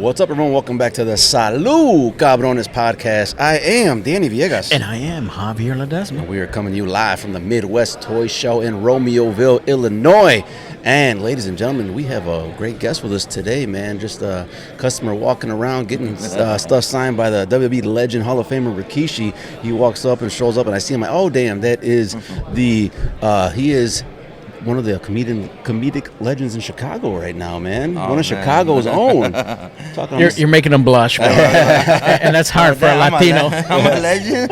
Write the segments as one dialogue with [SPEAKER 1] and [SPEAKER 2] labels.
[SPEAKER 1] What's up, everyone? Welcome back to the Salud Cabrones podcast. I am Danny Villegas.
[SPEAKER 2] And I am Javier Ledesma.
[SPEAKER 1] And we are coming to you live from the Midwest Toy Show in Romeoville, Illinois. And ladies and gentlemen, we have a great guest with us today, man. Just a customer walking around getting stuff signed by the WWE legend Hall of Famer Rikishi. He walks up and strolls up, and I see him like, oh, damn, that is he is one of the comedic legends in Chicago right now, man. One of Chicago's own.
[SPEAKER 2] You're making them blush, bro. And that's hard for a Latino.
[SPEAKER 3] I'm a legend.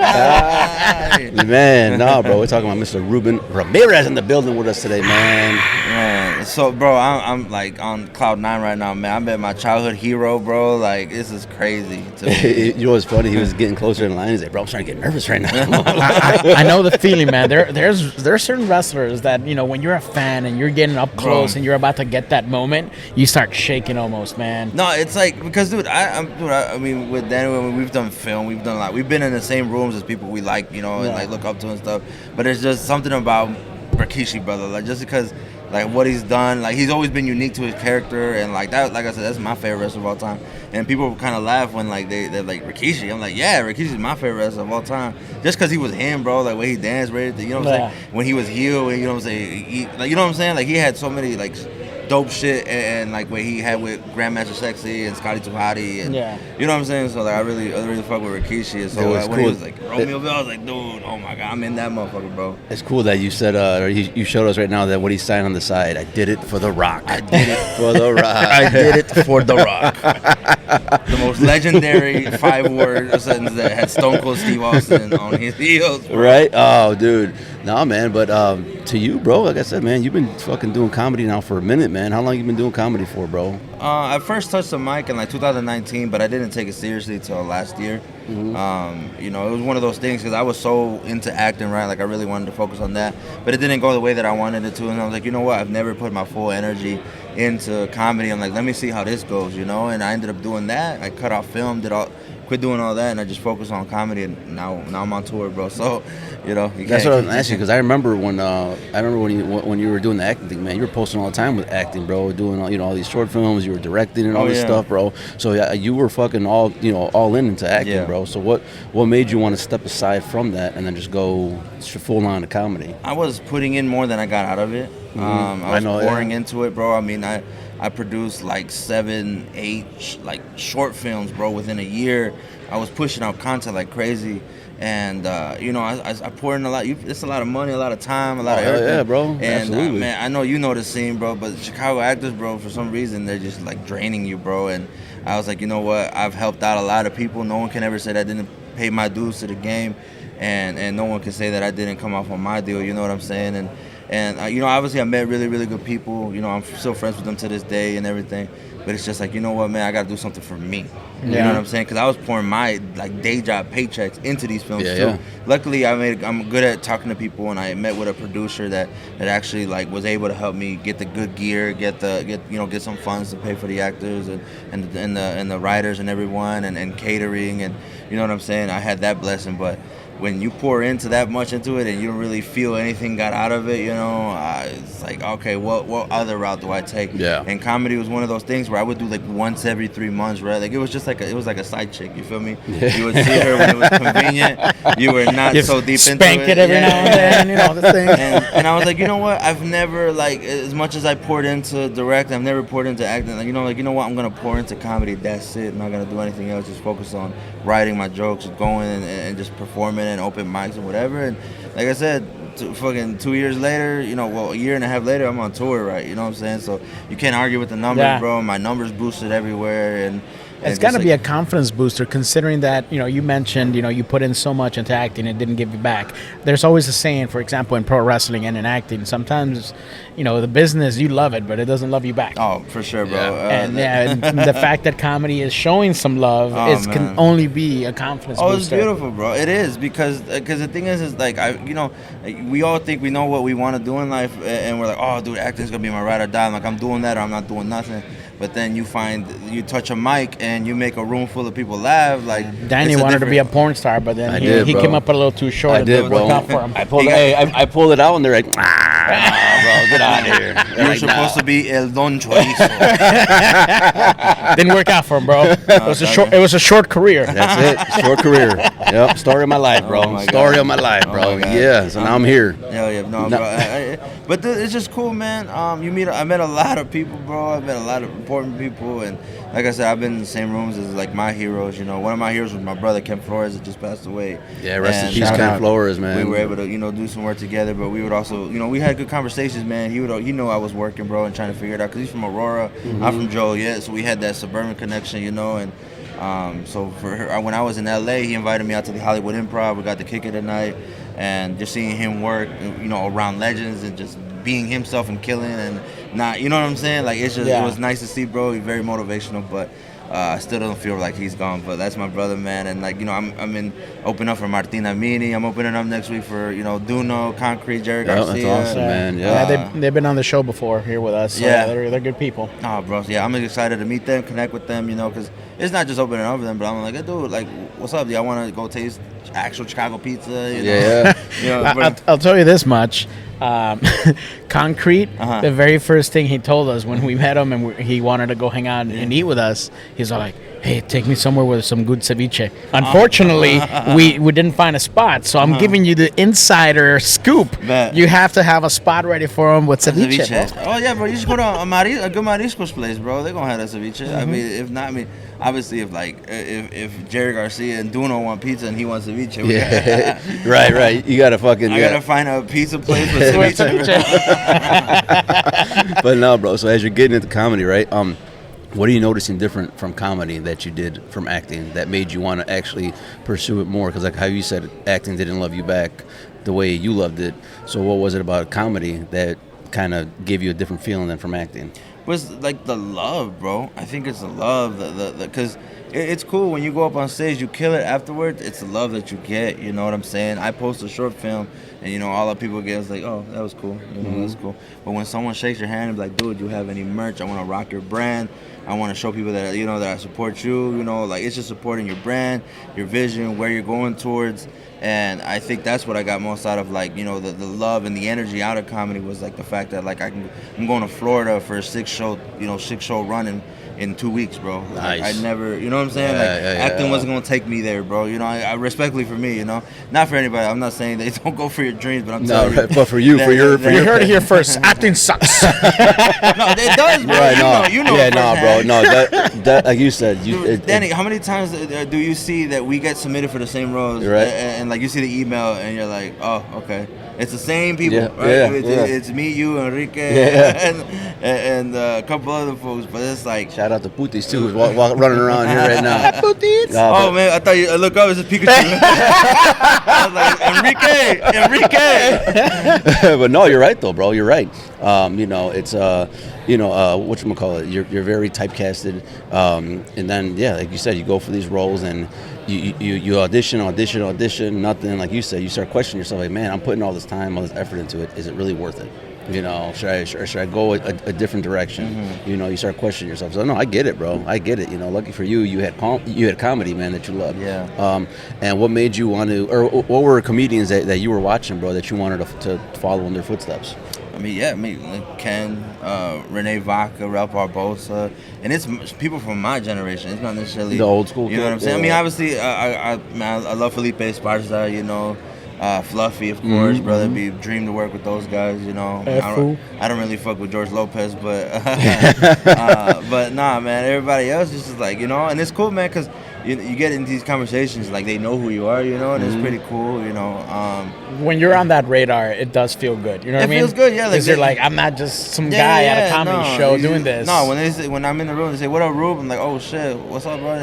[SPEAKER 1] Man, bro. We're talking about Mr. Ruben Ramirez in the building with us today, man.
[SPEAKER 3] Man, so, bro, I'm like on cloud 9 right now, man. I met my childhood hero, bro. Like, this is crazy to me.
[SPEAKER 1] You know what's funny? He was getting closer in line. He's like, bro, I'm starting to get nervous right now.
[SPEAKER 2] I know the feeling, man. There are certain wrestlers that, you know, when you're a fan and you're getting up close and you're about to get that moment, you start shaking almost, man.
[SPEAKER 3] No, it's like, because, dude, I mean, with Danny, we've done film, we've done a lot. We've been in the same rooms as people we like, you know, and like look up to and stuff. But there's just something about Rikishi, brother. Like, just because, like, what he's done, like, he's always been unique to his character, and like that, like I said, that's my favorite wrestler of all time. And people kind of laugh when like they're like Rikishi. I'm like, yeah, Rikishi's my favorite wrestler of all time, just because he was him, bro. Like, when he danced, you know what I'm saying? When he was heel, you know what I'm saying? Like, you know what I'm saying? Like, he had so many like dope shit, and like what he had with Grandmaster Sexy and Scotty 2 Hotty, and you know what I'm saying? So like, I really fuck with Rikishi. And so when he was like Romeoville, I was like, dude, oh my god, I'm in that motherfucker, bro.
[SPEAKER 1] It's cool that you said, or you showed us right now that what he's saying on the side. I did it for The Rock.
[SPEAKER 3] I did it for The Rock. I did it for The Rock. The most legendary 5-word sentence that had Stone Cold Steve Austin on his heels, bro.
[SPEAKER 1] Right? Oh, dude. Nah, man, but to you, bro, like I said, man, you've been fucking doing comedy now for a minute, man. How long you been doing comedy for, bro?
[SPEAKER 3] I first touched the mic in like 2019, but I didn't take it seriously till last year. Mm-hmm. You know, it was one of those things because I was so into acting, right? Like, I really wanted to focus on that, but it didn't go the way that I wanted it to. And I was like, you know what? I've never put my full energy into comedy. I'm like, let me see how this goes, you know? And I ended up doing that. I cut off film, quit doing all that, and I just focused on comedy. And now I'm on tour, bro. So, you know,
[SPEAKER 1] that's what I was asking, because I remember when you were doing the acting thing, man. You were posting all the time with acting, bro. Doing all these short films. You were directing and all this stuff, bro. So yeah, you were fucking all into acting, bro. So what made you want to step aside from that and then just go full on to comedy?
[SPEAKER 3] I was putting in more than I got out of it. I was pouring into it, bro. I mean, I produced like 7, 8 like short films, bro. Within a year, I was pushing out content like crazy, and I poured in a lot. It's a lot of money, a lot of time, a lot of everything.
[SPEAKER 1] Yeah, bro.
[SPEAKER 3] And
[SPEAKER 1] absolutely.
[SPEAKER 3] Man, I know you know the scene, bro. But Chicago actors, bro, for some reason they're just like draining you, bro. And I was like, you know what? I've helped out a lot of people. No one can ever say that I didn't pay my dues to the game, and no one can say that I didn't come off on my deal. You know what I'm saying? And obviously I met really, really good people. You know, I'm still friends with them to this day and everything. But it's just like, you know what, man, I got to do something for me. You know what I'm saying? Because I was pouring my like day job paychecks into these films too. Yeah. Luckily, I'm good at talking to people, and I met with a producer that actually like was able to help me get the good gear, get some funds to pay for the actors and the writers and everyone, and catering, and you know what I'm saying. I had that blessing, but when you pour into that much into it and you don't really feel anything got out of it, it's like, okay, what other route do I take?
[SPEAKER 1] Yeah.
[SPEAKER 3] And comedy was one of those things where I would do like once every 3 months, right? Like, it was just like a side chick, you feel me?
[SPEAKER 1] Yeah.
[SPEAKER 3] You would see her when it was convenient. You were not so deep into it.
[SPEAKER 2] Spank it every now and then, the thing.
[SPEAKER 3] And I was like, you know what? I've never, like, as much as I poured into direct, I've never poured into acting. Like, you know what? I'm going to pour into comedy. That's it. I'm not going to do anything else. Just focus on writing my jokes, going and just performing and open mics and whatever. And like I said, fucking 2 years later, a year and a half later, I'm on tour, right? You know what I'm saying? So you can't argue with the numbers, bro. My numbers boosted everywhere, and
[SPEAKER 2] it's got to be a confidence booster, considering that, you mentioned, you put in so much into acting, it didn't give you back. There's always a saying, for example, in pro wrestling and in acting, sometimes, the business, you love it, but it doesn't love you back.
[SPEAKER 3] Oh, for sure, bro.
[SPEAKER 2] And the fact that comedy is showing some love can only be a confidence booster.
[SPEAKER 3] Oh, it's beautiful, bro. It is, because the thing is like, we all think we know what we want to do in life, and we're like, oh, dude, acting's going to be my ride or die. I'm like, I'm doing that or I'm not doing nothing. But then you touch a mic and you make a room full of people laugh. Like,
[SPEAKER 2] Danny wanted to be a porn star, but then he came up a little too short.
[SPEAKER 1] I did, bro.
[SPEAKER 2] For him.
[SPEAKER 1] I pulled it out and they're like, bro. Get out of here.
[SPEAKER 3] You were supposed to be El Don Chorizo.
[SPEAKER 2] Didn't work out for him, bro. It was a short career.
[SPEAKER 1] That's it. Short career. Yep. Story of my life, bro.
[SPEAKER 3] my
[SPEAKER 1] Story
[SPEAKER 3] God.
[SPEAKER 1] of my life, bro.
[SPEAKER 3] Oh my God.
[SPEAKER 1] Yeah. So now I'm here.
[SPEAKER 3] Hell yeah, no, bro. But it's just cool, man. I met a lot of people, bro. I met a lot of important people, and like I said, I've been in the same rooms as like my heroes. You know, one of my heroes was my brother Ken Flores that just passed away.
[SPEAKER 1] Yeah, rest in
[SPEAKER 3] And,
[SPEAKER 1] peace, Ken Flores, man.
[SPEAKER 3] We were able to, do some work together, but we would also, we had good conversations, man. He knew I was working, bro, and trying to figure it out because he's from Aurora.
[SPEAKER 1] Mm-hmm.
[SPEAKER 3] I'm from Joliet, so we had that suburban connection, and. So for her, when I was in LA, he invited me out to the Hollywood Improv. We got to kick it at night, and just seeing him work, around legends and just being himself and killing and not, you know what I'm saying? Like it was nice to see, bro. He's very motivational, but I still don't feel like he's gone. But that's my brother, man. And like I'm in open up for Martina Mini. I'm opening up next week for Duno, Concrete, Jerry Garcia.
[SPEAKER 1] That's awesome, man. Yeah.
[SPEAKER 2] They've been on the show before here with us. So they're good people.
[SPEAKER 3] Oh, bro. Yeah, I'm excited to meet them, connect with them, because it's not just opening up for them, but I'm like, hey, dude, like, what's up? Do y'all want to go taste actual Chicago pizza?
[SPEAKER 1] Yeah.
[SPEAKER 2] I'll tell you this much. Concrete, the very first thing he told us when we met him and he wanted to go hang out and eat with us, he's all like, hey, take me somewhere with some good ceviche. Unfortunately, we didn't find a spot, so I'm giving you the insider scoop.
[SPEAKER 3] Bet.
[SPEAKER 2] You have to have a spot ready for him with ceviche. Bro.
[SPEAKER 3] Oh, yeah, bro. You should go to a good mariscos place, bro. They're going to have that ceviche. I mean, if not, obviously, if Jerry Garcia and Duno want pizza and he wants ceviche,
[SPEAKER 1] Yeah. right. You gotta fucking.
[SPEAKER 3] I gotta find a pizza place with ceviche.
[SPEAKER 1] But no, bro. So as you're getting into comedy, right? What are you noticing different from comedy that you did from acting that made you want to actually pursue it more? Because like how you said, acting didn't love you back the way you loved it. So what was it about comedy that kind of gave you a different feeling than from acting?
[SPEAKER 3] Was like the love, bro. I think it's the love, because it's cool when you go up on stage, you kill it afterwards. It's the love that you get. You know what I'm saying? I post a short film, and all the people get is like, oh, that was cool. That's cool. But when someone shakes your hand and be like, dude, do you have any merch? I want to rock your brand. I want to show people that that I support you. Like it's just supporting your brand, your vision, where you're going towards. And I think that's what I got most out of, like, the love and the energy out of comedy was like the fact that like I'm going to Florida for a 6-show run in 2 weeks, bro.
[SPEAKER 1] Nice.
[SPEAKER 3] Like, I never, you know what I'm saying? Acting wasn't gonna take me there, bro. I respectfully for me, not for anybody. I'm not saying they don't go for your dreams, but I'm telling you.
[SPEAKER 1] But for you,
[SPEAKER 2] You heard it here first. Acting sucks.
[SPEAKER 3] No, it does, bro.
[SPEAKER 1] Right,
[SPEAKER 3] you know.
[SPEAKER 1] Yeah, no, bro. No, that like you said,
[SPEAKER 3] Dude, Danny, how many times do you see that we get submitted for the same roles,
[SPEAKER 1] right?
[SPEAKER 3] And like you see the email and you're like, oh, okay, it's the same people,
[SPEAKER 1] Yeah,
[SPEAKER 3] right?
[SPEAKER 1] yeah,
[SPEAKER 3] It's me, you, Enrique, and a couple other folks, but it's like.
[SPEAKER 1] Shout out to Putis too, who's running around here right now.
[SPEAKER 2] Putis.
[SPEAKER 3] Man, I thought I look up, it's a Pikachu. I was like, Enrique.
[SPEAKER 1] But no, you're right though, bro. You're right. It's whatchamacallit, you're very typecasted, and then like you said, you go for these roles and you audition, nothing. Like you said, you start questioning yourself, like, man, I'm putting all this time, all this effort into it. Is it really worth it? Should I go a different direction?
[SPEAKER 3] Mm-hmm.
[SPEAKER 1] You start questioning yourself. So no, I get it, bro. I get it. Lucky for you, you had comedy, man, that you loved.
[SPEAKER 3] Yeah.
[SPEAKER 1] And what made you want to, or what were comedians that you were watching, bro, that you wanted to follow in their footsteps?
[SPEAKER 3] Like Ken, Renee Vaca, Ralph Barbosa, and it's people from my generation. It's not necessarily
[SPEAKER 1] the old school.
[SPEAKER 3] You know what I'm saying?
[SPEAKER 1] Yeah.
[SPEAKER 3] Obviously, I love Felipe Esparza. Fluffy, of course, brother. Be dream to work with those guys. I don't really fuck with George Lopez, but but nah, man. Everybody else is just like and it's cool, man, because you get into these conversations like they know who you are, and it's pretty cool,
[SPEAKER 2] When you're on that radar, it does feel good. You know what I mean?
[SPEAKER 3] It feels good, yeah.
[SPEAKER 2] Because you're like, I'm not just some guy at a comedy show doing this.
[SPEAKER 3] No, when I'm in the room, they say, "What up, Rube?" I'm like, "Oh shit, what's up, bro?"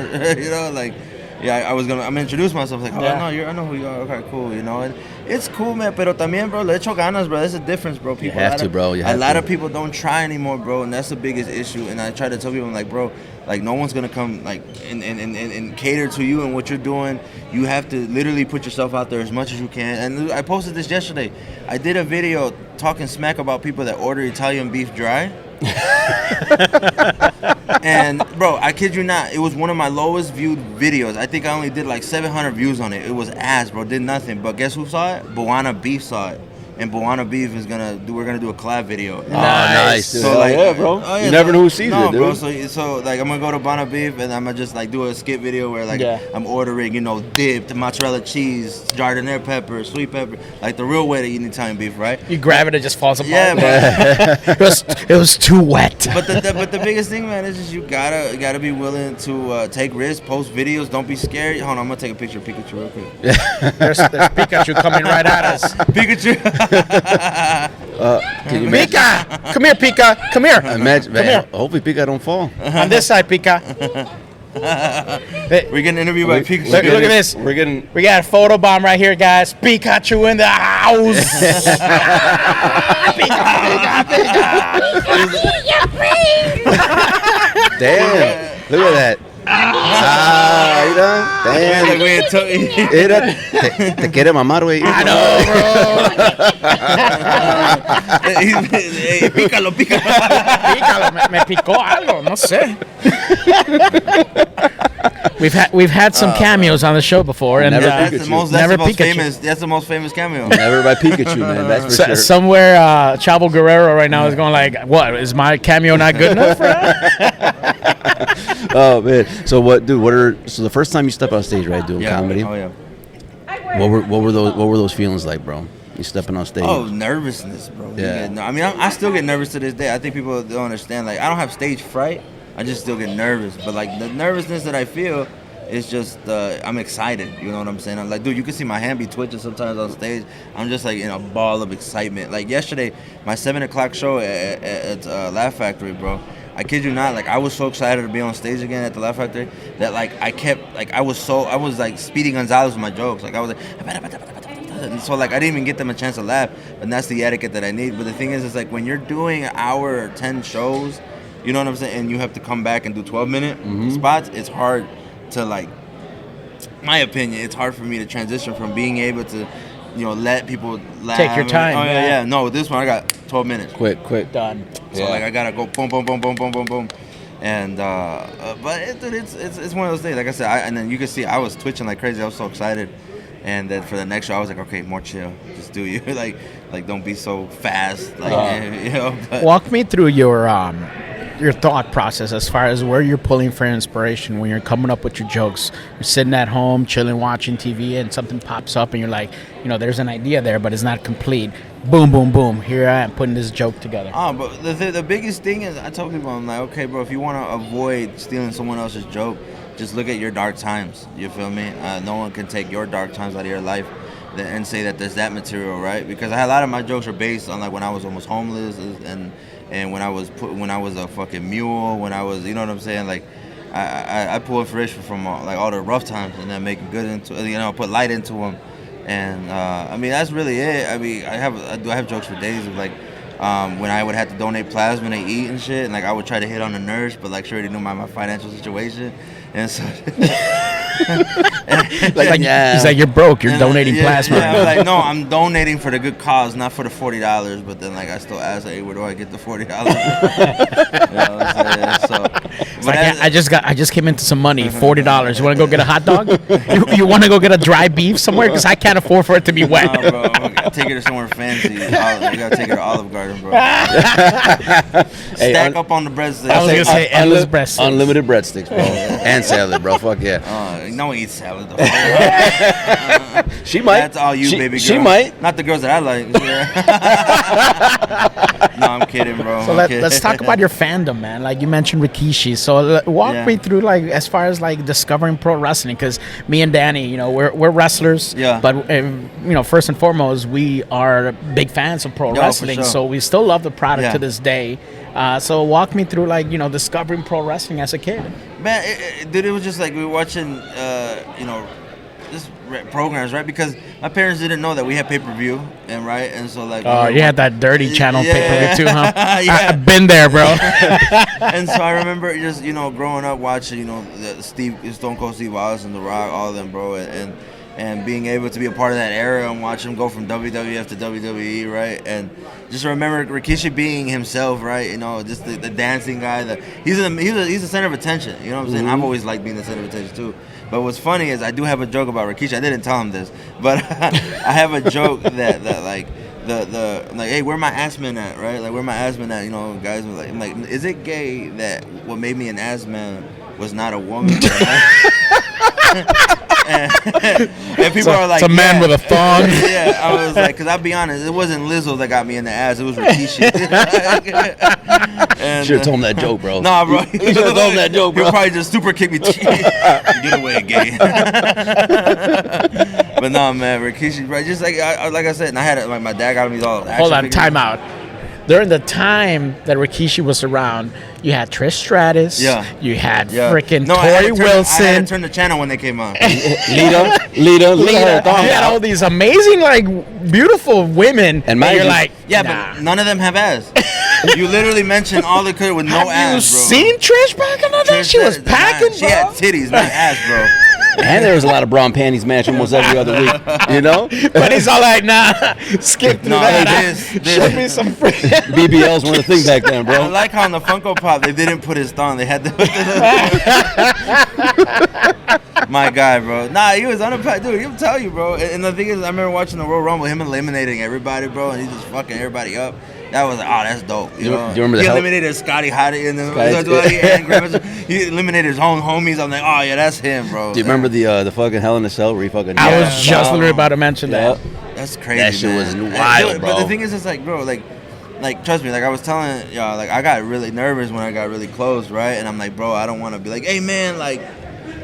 [SPEAKER 3] I'm gonna introduce myself like, I know who you are. Okay, cool, and it's cool, man. Pero también, bro, le echo ganas, bro. There's a difference, bro. People,
[SPEAKER 1] you have to, bro.
[SPEAKER 3] A lot of people don't try anymore, bro, and that's the biggest issue. And I try to tell people, I'm like, bro, like no one's gonna come like and cater to you and what you're doing. You have to literally put yourself out there as much as you can. And I posted this yesterday. I did a video talking smack about people that order Italian beef dry. And bro, I kid you not, it was one of my lowest viewed videos. I think I only did like 700 views on it. It was ass, bro. Did nothing. But guess who saw it? Buana Beef saw it. and Buana Beef is we're gonna do a collab video.
[SPEAKER 1] Nice. Dude.
[SPEAKER 3] So
[SPEAKER 1] Hell
[SPEAKER 3] like,
[SPEAKER 1] yeah, bro.
[SPEAKER 3] oh, yeah,
[SPEAKER 1] you never know who sees it, dude.
[SPEAKER 3] Bro, so like I'm gonna go to Buana Beef and I'm gonna just like do a skit video where like I'm ordering, dip, mozzarella cheese, jardinere pepper, sweet pepper, like the real way to eat Italian beef, right?
[SPEAKER 2] You grab it, it just falls apart.
[SPEAKER 3] Yeah,
[SPEAKER 2] it was too wet.
[SPEAKER 3] But the biggest thing, man, is just you gotta be willing to take risks, post videos, don't be scared. Hold on, I'm gonna take a picture of Pikachu real quick.
[SPEAKER 2] There's Pikachu coming right at us.
[SPEAKER 3] Pikachu.
[SPEAKER 1] Can you
[SPEAKER 2] Pika, come here, Pika, come here.
[SPEAKER 1] imagine?
[SPEAKER 2] Come here.
[SPEAKER 1] Hopefully, Pika don't fall.
[SPEAKER 2] On this side, Pika.
[SPEAKER 3] We're getting interviewed by Pikachu.
[SPEAKER 2] Look at this. We got a photo bomb right here, guys. Pikachu in the house. Pika.
[SPEAKER 1] Damn! Look at that. You done? Damn. Te quiere mamar, güey.
[SPEAKER 2] I know, bro.
[SPEAKER 3] Pícalo.
[SPEAKER 2] Pícalo, me picó algo, no sé. We've had some cameos on the show before, and
[SPEAKER 1] Never
[SPEAKER 3] That's
[SPEAKER 1] Pikachu.
[SPEAKER 3] the most famous. That's the most famous cameo.
[SPEAKER 1] Never by Pikachu, man. That's for sure.
[SPEAKER 2] Somewhere, Chavo Guerrero right now is going like, "What is my cameo not good enough for that?"
[SPEAKER 1] Oh man. So what, dude? So the first time you step on stage, right, doing comedy?
[SPEAKER 3] Oh yeah.
[SPEAKER 1] What were those feelings like, bro? You stepping on stage?
[SPEAKER 3] Oh, nervousness, bro.
[SPEAKER 1] Yeah.
[SPEAKER 3] I mean, I still get nervous to this day. I think people don't understand. Like, I don't have stage fright. I just still get nervous. But like the nervousness that I feel is just I'm excited. You know what I'm saying? I'm like, dude, you can see my hand be twitching sometimes on stage. I'm just like in a ball of excitement. Like yesterday, my 7:00 show at Laugh Factory, bro. I kid you not, like I was so excited to be on stage again at the Laugh Factory that like I was like Speedy Gonzalez with my jokes. Like I was like, and so like I didn't even get them a chance to laugh. And that's the etiquette that I need. But the thing is like when you're doing an hour or 10 shows, you know what I'm saying, and you have to come back and do 12-minute spots, it's hard to like, my opinion, it's hard for me to transition from being able to, let people laugh.
[SPEAKER 2] Take your time.
[SPEAKER 3] Oh yeah. No, with this one I got 12 minutes.
[SPEAKER 1] Quick.
[SPEAKER 2] Done.
[SPEAKER 3] So like I gotta go boom, and but it's one of those things. Like I said, and then you can see I was twitching like crazy. I was so excited, and then for the next show I was like, okay, more chill, just do you like don't be so fast, like But.
[SPEAKER 2] Walk me through your thought process as far as where you're pulling for inspiration when you're coming up with your jokes. You're sitting at home, chilling, watching TV, and something pops up, and you're like, there's an idea there, but it's not complete. Boom, boom, boom. Here I am putting this joke together.
[SPEAKER 3] But the biggest thing is, I tell people, I'm like, okay, bro, if you want to avoid stealing someone else's joke, just look at your dark times. You feel me? No one can take your dark times out of your life and say that there's that material, right? Because a lot of my jokes are based on like when I was almost homeless and when I was a fucking mule, when I was, you know what I'm saying? Like, I pull information from like all the rough times and then make it good into, put light into them. And I mean, that's really it. I mean, I have jokes for days of like when I would have to donate plasma to eat and shit, and like I would try to hit on the nurse, but like she already knew my financial situation, and so.
[SPEAKER 2] He's like, you're broke. You're donating plasma.
[SPEAKER 3] Yeah, I was like, no, I'm donating for the good cause, not for the $40. But then, like, I still ask, hey, where do I get the $40?
[SPEAKER 2] I just came into some money, $40. You want to go get a hot dog? you want to go get a dry beef somewhere? Because I can't afford for it to be wet.
[SPEAKER 3] Nah, bro, I'm gonna take her to somewhere fancy. You gotta take her to Olive Garden, bro. Stack up on the breadsticks.
[SPEAKER 2] I was gonna say endless breadsticks.
[SPEAKER 1] Unlimited breadsticks, bro, and salad, bro. Fuck yeah.
[SPEAKER 3] No one eats salad though.
[SPEAKER 1] She might.
[SPEAKER 3] That's all you, baby girl.
[SPEAKER 1] She might.
[SPEAKER 3] Not the girls that I like. No, I'm kidding, bro.
[SPEAKER 2] So let's talk about your fandom, man. Like you mentioned Rikishi. So walk me through like as far as like discovering pro wrestling, because me and Danny, we're wrestlers.
[SPEAKER 3] Yeah.
[SPEAKER 2] But first and foremost, we are big fans of pro wrestling.
[SPEAKER 3] For sure.
[SPEAKER 2] So we still love the product to this day. So walk me through like discovering pro wrestling as a kid.
[SPEAKER 3] Man, dude, it was just like we were watching, just programs, right? Because my parents didn't know that we had pay-per-view, and so like.
[SPEAKER 2] You had that dirty channel pay-per-view too, huh?
[SPEAKER 3] Yeah.
[SPEAKER 2] I've been there, bro.
[SPEAKER 3] And so I remember just growing up watching Stone Cold Steve Austin, The Rock, all of them, bro, and being able to be a part of that era and watch him go from WWF to WWE, right? And just remember Rikishi being himself, right? Just the dancing guy. He's the center of attention. You know what I'm saying? I've always liked being the center of attention too. But what's funny is I do have a joke about Rikishi. I didn't tell him this, but I have a joke that like the like, hey, where my ass man at, right? Like, where my ass man at? You know, guys were like, I'm like, is it gay that what made me an ass man was not a woman? and people are like,
[SPEAKER 2] it's a man with a thong.
[SPEAKER 3] Yeah, I was like, because I'll be honest, it wasn't Lizzo that got me in the ass, it was Rikishi.
[SPEAKER 1] Should have told him that joke, bro.
[SPEAKER 3] Nah, bro.
[SPEAKER 1] You should have told him that joke, bro.
[SPEAKER 3] He'll probably just super kick me. Get away, gay. But no, man, Rikishi, bro. Just like I said, and I had like my dad got me all.
[SPEAKER 2] Hold on, time out. During the time that Rikishi was around, you had Trish Stratus.
[SPEAKER 3] Yeah.
[SPEAKER 2] You had
[SPEAKER 3] I
[SPEAKER 2] freaking
[SPEAKER 3] had
[SPEAKER 2] Tori
[SPEAKER 3] to
[SPEAKER 2] Wilson.
[SPEAKER 3] turn the channel when they came on.
[SPEAKER 1] Lita.
[SPEAKER 2] You had all these amazing, like, beautiful women.
[SPEAKER 1] And
[SPEAKER 2] you're like,
[SPEAKER 3] Yeah,
[SPEAKER 2] nah.
[SPEAKER 3] but none of them have ass. You literally mentioned all the good with no
[SPEAKER 2] Have
[SPEAKER 3] ass,
[SPEAKER 2] you
[SPEAKER 3] bro.
[SPEAKER 2] seen Trish back in the day? She was packing,
[SPEAKER 3] She had titties, not ass, bro.
[SPEAKER 1] And there was a lot of bra and panties match almost every other week, you know?
[SPEAKER 2] But he's all like, nah, skip through that. Show me some free.
[SPEAKER 1] BBLs weren't a thing back then,
[SPEAKER 3] I
[SPEAKER 1] bro.
[SPEAKER 3] like how in the Funko Pop they didn't put his thong. They had to. My guy, bro. Nah, he was unpacked, dude. He'll tell you, bro. And the thing is, I remember watching the Royal Rumble, him eliminating everybody, bro, and he just fucking everybody up. That was like, oh, that's dope. You know?
[SPEAKER 1] Do you remember
[SPEAKER 3] he
[SPEAKER 1] the
[SPEAKER 3] eliminated Scotty Hottie and he eliminated his own homies. I'm like, oh yeah, that's him, bro.
[SPEAKER 1] Do you remember the fucking Hell in a Cell where he fucking?
[SPEAKER 2] I was just literally about to mention that.
[SPEAKER 3] That's crazy.
[SPEAKER 1] That shit
[SPEAKER 3] man.
[SPEAKER 1] was wild, bro.
[SPEAKER 3] But the thing is, it's like, bro, like trust me, like I was telling y'all, like I got really nervous when I got really close, right? And I'm like, bro, I don't want to be like, hey man, like.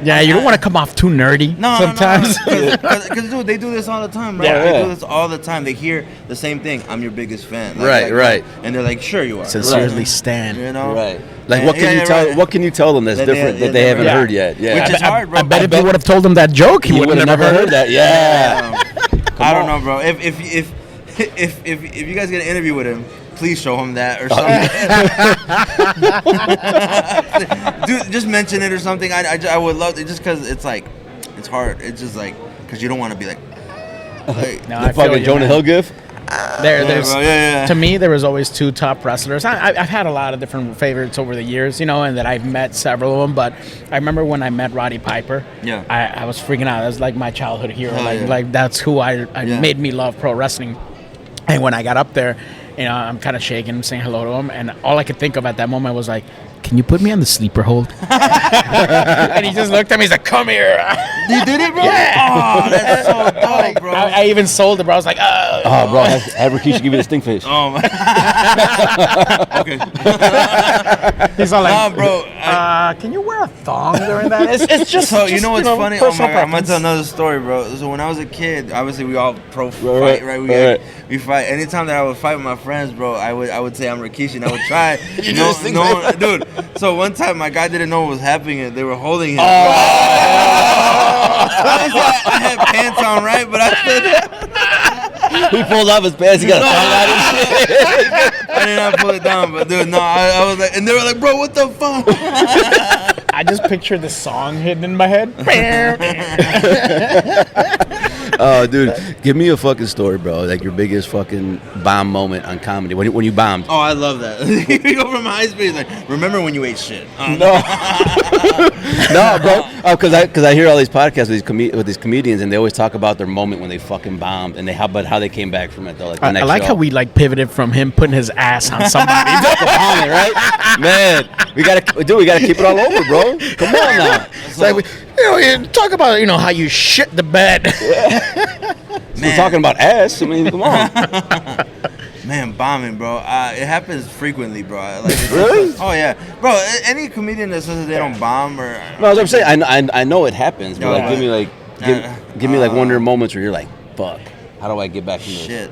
[SPEAKER 2] Yeah, you don't want to come off too nerdy sometimes.
[SPEAKER 3] Because dude, they do this all the time, right?
[SPEAKER 1] Yeah,
[SPEAKER 3] They
[SPEAKER 1] yeah.
[SPEAKER 3] do this all the time. They hear the same thing. I'm your biggest fan.
[SPEAKER 1] Right.
[SPEAKER 3] And they're like, sure you are.
[SPEAKER 2] Sincerely
[SPEAKER 3] Right.
[SPEAKER 2] stand.
[SPEAKER 3] You know?
[SPEAKER 1] Right. Like,
[SPEAKER 3] Yeah,
[SPEAKER 1] what can you tell?
[SPEAKER 3] right.
[SPEAKER 1] What can you tell them that's
[SPEAKER 3] That
[SPEAKER 1] different
[SPEAKER 3] they
[SPEAKER 1] that they haven't
[SPEAKER 3] never-
[SPEAKER 1] heard yet? Yeah.
[SPEAKER 3] Which is hard, bro.
[SPEAKER 2] I bet if you would have told him that joke, he
[SPEAKER 1] You
[SPEAKER 2] would have never heard
[SPEAKER 1] that. Yeah.
[SPEAKER 3] I don't know, bro. If you guys get an interview with him, please show him that or something. Dude, just mention it or something. I would love it just because it's like, it's hard. It's just like, because you don't want to be like
[SPEAKER 2] No,
[SPEAKER 1] The fucking Jonah Hill gif.
[SPEAKER 2] There's
[SPEAKER 3] bro, yeah.
[SPEAKER 2] To me, there was always two top wrestlers. I've had a lot of different favorites over the years, you know, and that I've met several of them. But I remember when I met Roddy Piper.
[SPEAKER 3] Yeah.
[SPEAKER 2] I was freaking out. That was like my childhood hero.
[SPEAKER 3] Hell yeah.
[SPEAKER 2] Like that's who I
[SPEAKER 3] Yeah.
[SPEAKER 2] made me love pro wrestling. And when I got up there, you know, I'm kind of shaking, saying hello to him, and all I could think of at that moment was like, "Can you put me on the sleeper hold?" And he just looked at me. He's like, "Come here."
[SPEAKER 3] You did it, bro?
[SPEAKER 2] Yeah.
[SPEAKER 3] Oh, that's so dope, bro.
[SPEAKER 2] I even sold it, bro. I was like, "Oh."
[SPEAKER 1] Oh, bro, have Rikishi give you the stink face.
[SPEAKER 3] Oh, my. Okay.
[SPEAKER 2] He's all like,
[SPEAKER 3] Nah, bro.
[SPEAKER 2] can you wear a thong during that? It's just
[SPEAKER 3] So you know what's funny? Oh my
[SPEAKER 2] personal
[SPEAKER 3] god, I'm gonna
[SPEAKER 2] preference.
[SPEAKER 3] tell another story, bro. So when I was a kid, obviously we all pro
[SPEAKER 1] Right,
[SPEAKER 3] fight, right?
[SPEAKER 1] right.
[SPEAKER 3] We fight. Anytime that I would fight with my friends, bro, I would say I'm Rikishi, and I would try.
[SPEAKER 1] You just think that-
[SPEAKER 3] dude. So one time my guy didn't know what was happening, and they were holding him.
[SPEAKER 1] Oh.
[SPEAKER 3] I had pants on, right? But I said
[SPEAKER 1] He pulled off his pants. He got a tongue out and shit.
[SPEAKER 3] I did not pull it down, but dude, no, I was like, and they were like, bro, what the fuck?
[SPEAKER 2] I just pictured the song hidden in my head.
[SPEAKER 1] Oh, dude, give me a fucking story, bro. Like your biggest fucking bomb moment on comedy when you bombed.
[SPEAKER 3] Oh, I love that. You go from high speed, like, remember when you ate shit?
[SPEAKER 1] No, no, bro. Oh, because I hear all these podcasts with these comedians, and they always talk about their moment when they fucking bombed, and but how they came back from it though. Like the
[SPEAKER 2] I
[SPEAKER 1] next
[SPEAKER 2] like
[SPEAKER 1] show.
[SPEAKER 2] how we like pivoted from him putting his ass on somebody.
[SPEAKER 1] Bombing, right? Man, we gotta keep it all over, bro. Come on now.
[SPEAKER 2] It's like you talk about how you shit the bed.
[SPEAKER 1] We're talking about ass. I mean, come on.
[SPEAKER 3] Man, bombing, bro. It happens frequently, bro. Like,
[SPEAKER 1] Really?
[SPEAKER 3] Oh yeah, bro. Any comedian that says that they don't bomb or
[SPEAKER 1] No, as I'm saying, I know it happens, but
[SPEAKER 3] No,
[SPEAKER 1] like,
[SPEAKER 3] but-
[SPEAKER 1] give me like one of your moments where you're like, fuck, how do I get back from this?
[SPEAKER 3] shit.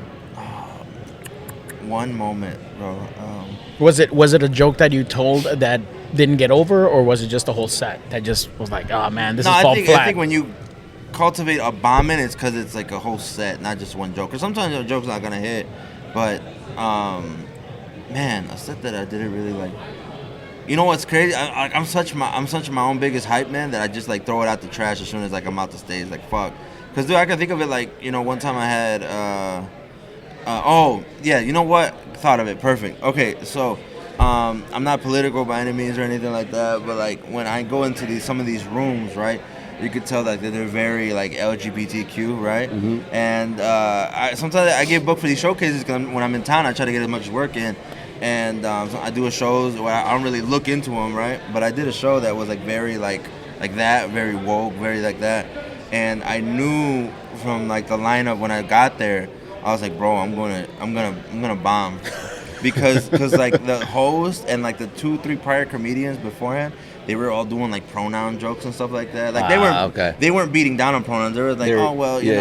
[SPEAKER 3] One moment, bro.
[SPEAKER 2] Was it a joke that you told that didn't get over, or was it just a whole set that just was like, oh man, this is fall flat?
[SPEAKER 3] I think when you cultivate a bombing, it's because it's like a whole set, not just one joke. Because sometimes a joke's not gonna hit, but man, a set that I didn't really like. You know what's crazy? I'm such my own biggest hype man that I just like throw it out the trash as soon as like I'm out the stage. Like fuck, because dude, I can think of it like one time I had oh yeah, you know what? Thought of it. Perfect. Okay, so I'm not political by any means or anything like that, but like when I go into some of these rooms, right? You could tell that they're very like LGBTQ, right?
[SPEAKER 1] Mm-hmm.
[SPEAKER 3] And sometimes I get booked for these showcases because when I'm in town, I try to get as much work in. And so I do a shows where I don't really look into them, right? But I did a show that was like very like that, very woke, very like that. And I knew from like the lineup when I got there, I was like, bro, I'm gonna bomb, because like the host and like the 2-3 prior comedians beforehand, they were all doing like pronoun jokes and stuff like that. Like they weren't beating down on pronouns. They were like, oh well, you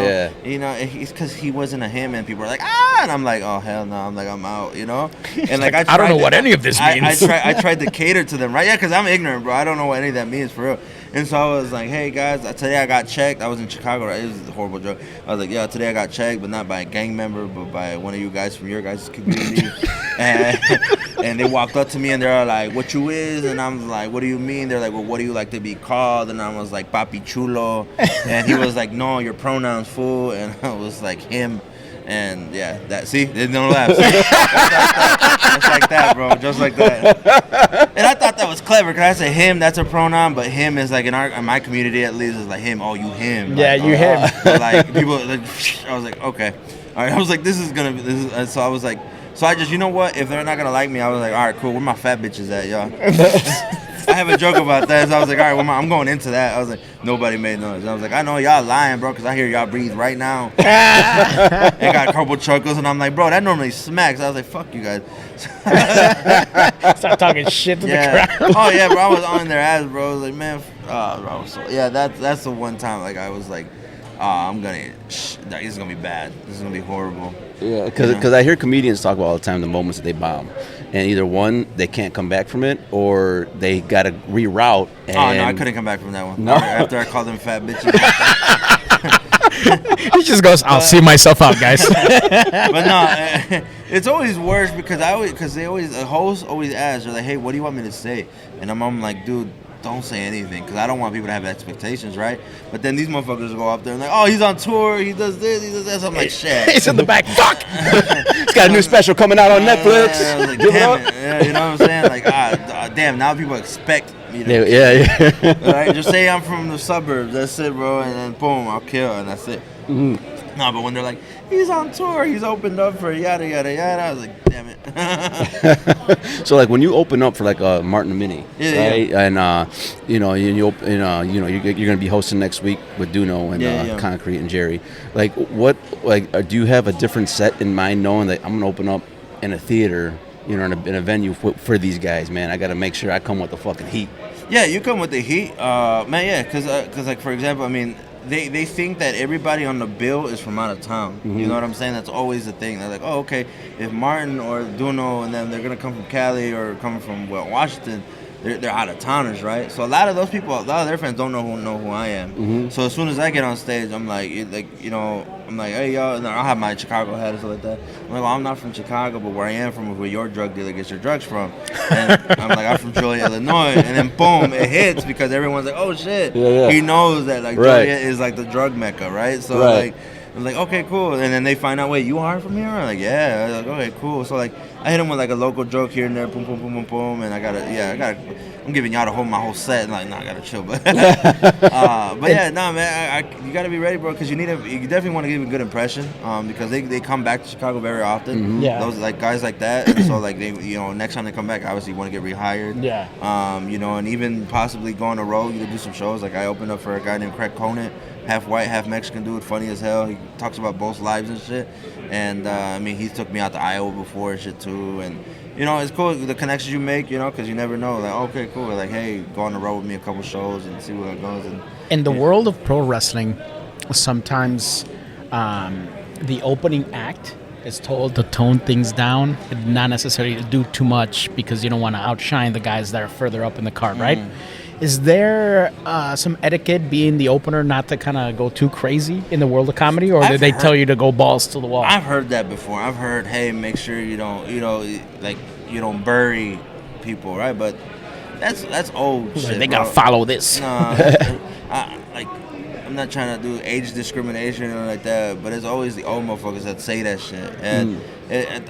[SPEAKER 3] know, it's because he wasn't a him, and people were like, and I'm like, oh hell no, I'm like, I'm out, you know. And like
[SPEAKER 2] I don't know what any of this means.
[SPEAKER 3] I tried to cater to them, right? Yeah, because I'm ignorant, bro. I don't know what any of that means for real. And so I was like, hey guys, today I got checked. I was in Chicago, right? It was a horrible joke. I was like, yeah, today I got checked, but not by a gang member, but by one of you guys from your guys' community. and they walked up to me and they're like, what you is? And I'm like, what do you mean? They're like, well, what do you like to be called? And I was like, papi chulo. And he was like, no, your pronouns, fool. And I was like, him. And yeah, there's no laughs. Just like that, bro. Just like that. And I thought that was clever because I said him, that's a pronoun, but him is like in my community at least is like him. Oh, you him.
[SPEAKER 2] Yeah,
[SPEAKER 3] like,
[SPEAKER 2] you him.
[SPEAKER 3] Like people, like, I was like, okay, all right. I was like, and so I was like, so I just, you know what? If they're not gonna like me, I was like, all right, cool. Where my fat bitches at, y'all? I have a joke about that, so I was like, all right, I'm going into that. I was like, nobody made noise. I was like, I know y'all lying, bro, because I hear y'all breathe right now. They got a couple chuckles, and I'm like, bro, that normally smacks. I was like, fuck you guys.
[SPEAKER 2] Start talking shit to the crowd.
[SPEAKER 3] Oh, yeah, bro, I was on their ass, bro. I was like, man, bro. So, yeah, that's the one time, like, I was like, this is going to be bad. This is going to be horrible.
[SPEAKER 1] Yeah, because I hear comedians talk about all the time the moments that they bomb. And either one, they can't come back from it, or they got to reroute. And
[SPEAKER 3] oh, no, I couldn't come back from that one.
[SPEAKER 1] No?
[SPEAKER 3] After I called them fat bitches.
[SPEAKER 2] He just goes, I'll see myself out, guys.
[SPEAKER 3] But no, it's always worse because the host always asks, they're like, hey, what do you want me to say? And I'm like, dude, don't say anything, because I don't want people to have expectations, right? But then these motherfuckers will go up there and like, oh, he's on tour, he does this, he does that. I'm like, shit.
[SPEAKER 2] He's in the back. Fuck.
[SPEAKER 1] He's got a new special coming out on Netflix.
[SPEAKER 3] I was like, damn it. Yeah, you know what I'm saying? Like, damn, now people expect me to.
[SPEAKER 1] Yeah.
[SPEAKER 3] Right? Just say I'm from the suburbs. That's it, bro. And then boom, I'll kill, and that's it.
[SPEAKER 1] Mm-hmm.
[SPEAKER 3] No, but when they're like, he's on tour, he's opened up for yada yada yada, I was like, damn it.
[SPEAKER 1] So like when you open up for like Martin and Minnie, right?
[SPEAKER 3] Yeah.
[SPEAKER 1] And you're gonna be hosting next week with Duno and Concrete and Jerry. Like do you have a different set in mind, knowing that I'm gonna open up in a theater, in a venue for these guys, man? I gotta make sure I come with the fucking heat.
[SPEAKER 3] Yeah, you come with the heat, man. Yeah, because like for example, I mean. They think that everybody on the bill is from out of town.
[SPEAKER 1] Mm-hmm.
[SPEAKER 3] You know what I'm saying? That's always the thing. They're like, oh, okay, if Martin or Duno and them, they're going to come from Cali or coming from Washington, they're out of towners, right? So a lot of those people, a lot of their friends don't know who I am.
[SPEAKER 1] Mm-hmm.
[SPEAKER 3] So as soon as I get on stage, I'm like, I'm like, hey, y'all, and I'll have my Chicago hat or something like that. I'm like, well, I'm not from Chicago, but where I am from is where your drug dealer gets your drugs from. And I'm like, I'm from Joliet, Illinois. And then boom, it hits because everyone's like, oh shit.
[SPEAKER 1] Yeah.
[SPEAKER 3] He knows that like Joliet is like the drug mecca, right? So like, I'm like, okay, cool. And then they find out, wait, you are from here? I'm like, yeah. I'm like, okay, cool. So like, I hit them with like a local joke here and there, boom, boom, boom, boom, boom, and I'm giving y'all my whole set, and like, nah, I gotta chill, but yeah, nah, man, you gotta be ready, bro, because you definitely want to give a good impression, because they come back to Chicago very often.
[SPEAKER 1] Mm-hmm.
[SPEAKER 2] Yeah.
[SPEAKER 3] Those like guys like that, and so like they, next time they come back, obviously want to get rehired.
[SPEAKER 2] Yeah.
[SPEAKER 3] And even possibly go on the road, do some shows. Like I opened up for a guy named Craig Conant, half white, half Mexican dude, funny as hell. He talks about both lives and shit. And I mean, he took me out to Iowa before and shit too. And it's cool the connections you make, because you never know. Like, okay, cool. Like, hey, go on the road with me a couple shows and see where it goes. And
[SPEAKER 2] in the world of pro wrestling, sometimes the opening act is told to tone things down and not necessarily to do too much because you don't want to outshine the guys that are further up in the card, right? Is there some etiquette being the opener not to kind of go too crazy in the world of comedy, or did they tell you to go balls to the wall?
[SPEAKER 3] I've heard that before. I've heard, hey, make sure you don't, you don't bury people, right? But that's old shit.
[SPEAKER 2] They gotta follow this.
[SPEAKER 3] Nah, I'm not trying to do age discrimination or like that, but it's always the old motherfuckers that say that shit, and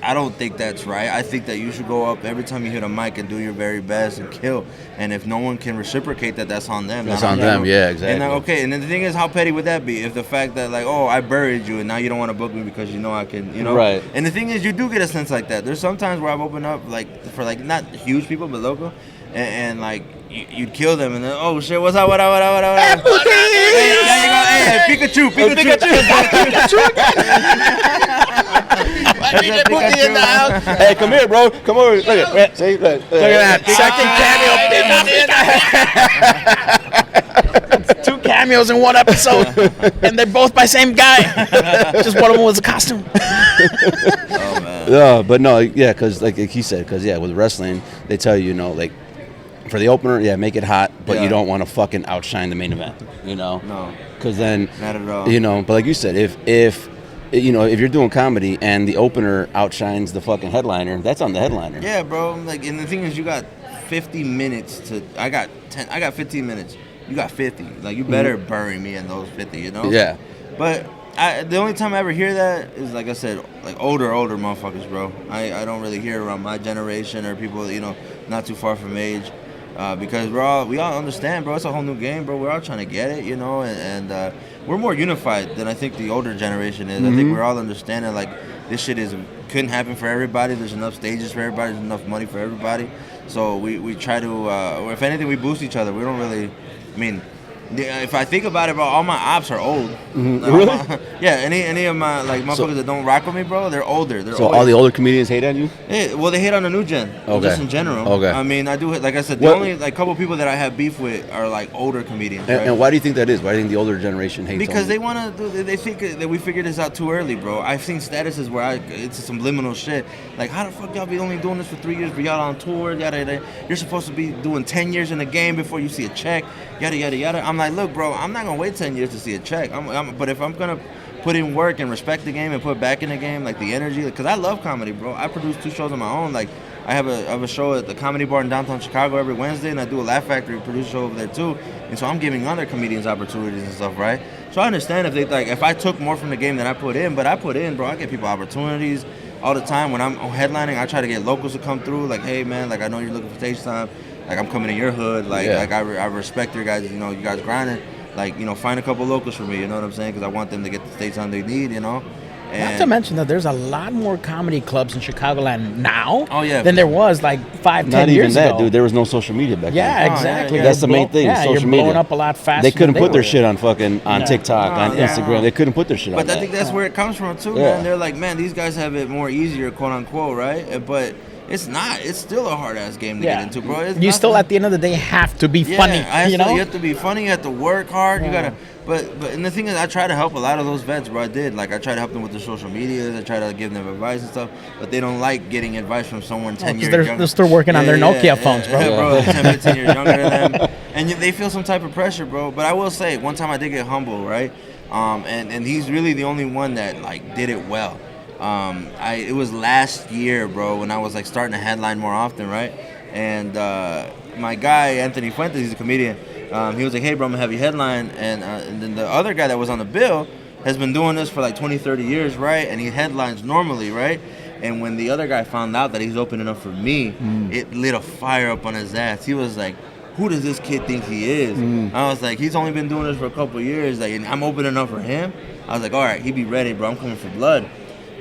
[SPEAKER 3] I don't think that's right. I think that you should go up every time you hit a mic and do your very best and kill. And if no one can reciprocate that, that's on them.
[SPEAKER 1] That's on them. Yeah, exactly.
[SPEAKER 3] And okay, and then the thing is, how petty would that be if the fact that like, oh, I buried you and now you don't want to book me because you know I can, you know.
[SPEAKER 1] Right.
[SPEAKER 3] And the thing is, you do get a sense like that. There's sometimes where I've opened up like for like not huge people but local, and like you'd kill them and then oh shit, what's up, what up, what up, what up, what up? Hey, there you go, hey, Pikachu.
[SPEAKER 1] In the house. Hey, come here, bro. Come over. Look at see, look at that.
[SPEAKER 2] Second cameo. 2 cameos in one episode, and they're both by same guy. Just one of them was a costume.
[SPEAKER 3] Oh man.
[SPEAKER 1] Yeah, but no, yeah, because like he said, because yeah, with wrestling, they tell you, you know, like for the opener, yeah, make it hot, but you don't want to fucking outshine the main event, you know?
[SPEAKER 3] No.
[SPEAKER 1] Because then,
[SPEAKER 3] Not at all.
[SPEAKER 1] you know, but like you said, if you know, if you're doing comedy and the opener outshines the fucking headliner, that's on the headliner.
[SPEAKER 3] Yeah, bro. Like, and the thing is, you got 50 minutes to. I got 15 minutes. You got 50. Like, you better bury me in those 50. You know.
[SPEAKER 1] Yeah.
[SPEAKER 3] But the only time I ever hear that is, like I said, like older motherfuckers, bro. I don't really hear around my generation or people, you know, not too far from age. Because we all understand, bro. It's a whole new game, bro. We're all trying to get it, you know, and we're more unified than I think the older generation is. I think we're all understanding like this shit couldn't happen for everybody. There's enough stages for everybody. There's enough money for everybody. So we try to, or if anything, we boost each other. We don't really, I mean. If I think about it, bro, all my ops are old. Like,
[SPEAKER 1] Really?
[SPEAKER 3] Yeah, any of my like motherfuckers that don't rock with me, bro, they're older.
[SPEAKER 1] So all the older comedians hate on you?
[SPEAKER 3] Yeah, well, they hate on the new gen, just in general.
[SPEAKER 1] Okay.
[SPEAKER 3] I mean, I do, like I said, the only like couple people that I have beef with are like older comedians. Right?
[SPEAKER 1] And why do you think that is? Why do you think the older generation hates
[SPEAKER 3] Because
[SPEAKER 1] on
[SPEAKER 3] they
[SPEAKER 1] you?
[SPEAKER 3] want to, they think that we figured this out too early, bro. I've seen statuses where it's some liminal shit. Like, how the fuck y'all be only doing this for 3 years, but y'all on tour, yada, yada. You're supposed to be doing 10 years in the game before you see a check, yada, yada, yada. I'm like, look, bro, I'm not going to wait 10 years to see a check. But if I'm going to put in work and respect the game and put back in the game, like the energy, because I love comedy, bro. I produce 2 shows on my own. Like, I have a show at the Comedy Bar in downtown Chicago every Wednesday, and I do a Laugh Factory produce show over there too. And so I'm giving other comedians opportunities and stuff, right? So I understand if I took more from the game than I put in, but I put in, bro. I get people opportunities all the time. When I'm headlining, I try to get locals to come through. Like, hey man, like I know you're looking for stage time. Like I'm coming in your hood. Like I respect your guys. You know, you guys grinding. Like, you know, find a couple locals for me. You know what I'm saying? Because I want them to get the stage time they need. You know.
[SPEAKER 2] Not to mention that there's a lot more comedy clubs in Chicagoland now
[SPEAKER 3] yeah,
[SPEAKER 2] than there was like 5-10
[SPEAKER 1] Not
[SPEAKER 2] years
[SPEAKER 1] even that,
[SPEAKER 2] ago.
[SPEAKER 1] dude. There was no social media back then.
[SPEAKER 2] Yeah, exactly.
[SPEAKER 3] yeah.
[SPEAKER 1] That's the main thing.
[SPEAKER 2] Yeah,
[SPEAKER 1] social
[SPEAKER 2] you're
[SPEAKER 1] media.
[SPEAKER 2] blowing up a lot faster.
[SPEAKER 1] They couldn't
[SPEAKER 2] than
[SPEAKER 1] put their
[SPEAKER 2] were.
[SPEAKER 1] shit on fucking on TikTok, on Instagram. They couldn't put their shit on
[SPEAKER 3] But
[SPEAKER 1] that.
[SPEAKER 3] I think that's where it comes from too,
[SPEAKER 1] Yeah.
[SPEAKER 3] man. They're like, man, these guys have it more easier, quote unquote, right? But it's not. It's still a hard ass game to get into, bro. It's
[SPEAKER 2] You still,
[SPEAKER 3] nothing.
[SPEAKER 2] at the end of the day, have to be funny. You know,
[SPEAKER 3] you have to be funny. You have to work hard.
[SPEAKER 2] Yeah.
[SPEAKER 3] You gotta. But and the thing is, I try to help a lot of those vets, bro. I did. Like I try to help them with their social medias. I try to give them advice and stuff. But they don't like getting advice from someone 10 years younger.
[SPEAKER 2] They're still working on their Nokia phones, bro.
[SPEAKER 3] Bro, 10, 15 years younger than them, and they feel some type of pressure, bro. But I will say, one time I did get humble, right? And he's really the only one that like did it well. It was last year, bro, when I was like starting to headline more often, right? And my guy Anthony Fuentes, he's a comedian. He was like, hey, bro, I'm gonna have you headline, and then the other guy that was on the bill has been doing this for like 20, 30 years, right? And he headlines normally, right? And when the other guy found out that he's opening up for me, it lit a fire up on his ass. He was like, who does this kid think he is? I was like, he's only been doing this for a couple of years, like, and I'm opening up for him. I was like, all right, he be ready, bro. I'm coming for blood.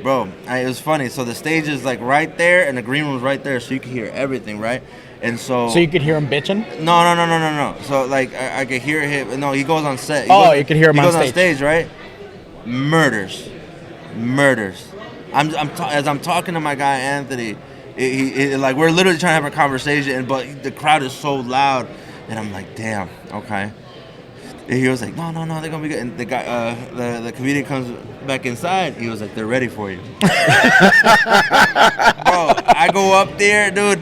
[SPEAKER 3] Bro, it was funny. So the stage is like right there, and the green room's right there, so you can hear everything, right? And so
[SPEAKER 2] you could hear him bitching.
[SPEAKER 3] No. So like I could hear him. No, he goes on set.
[SPEAKER 2] You could hear him on stage.
[SPEAKER 3] He goes on stage, right? Murders. As I'm talking to my guy Anthony, like we're literally trying to have a conversation, but the crowd is so loud, and I'm like, damn, okay. And he was like, no, they're gonna be good. And the guy, the comedian comes back inside. He was like, they're ready for you. Bro, I go up there, dude.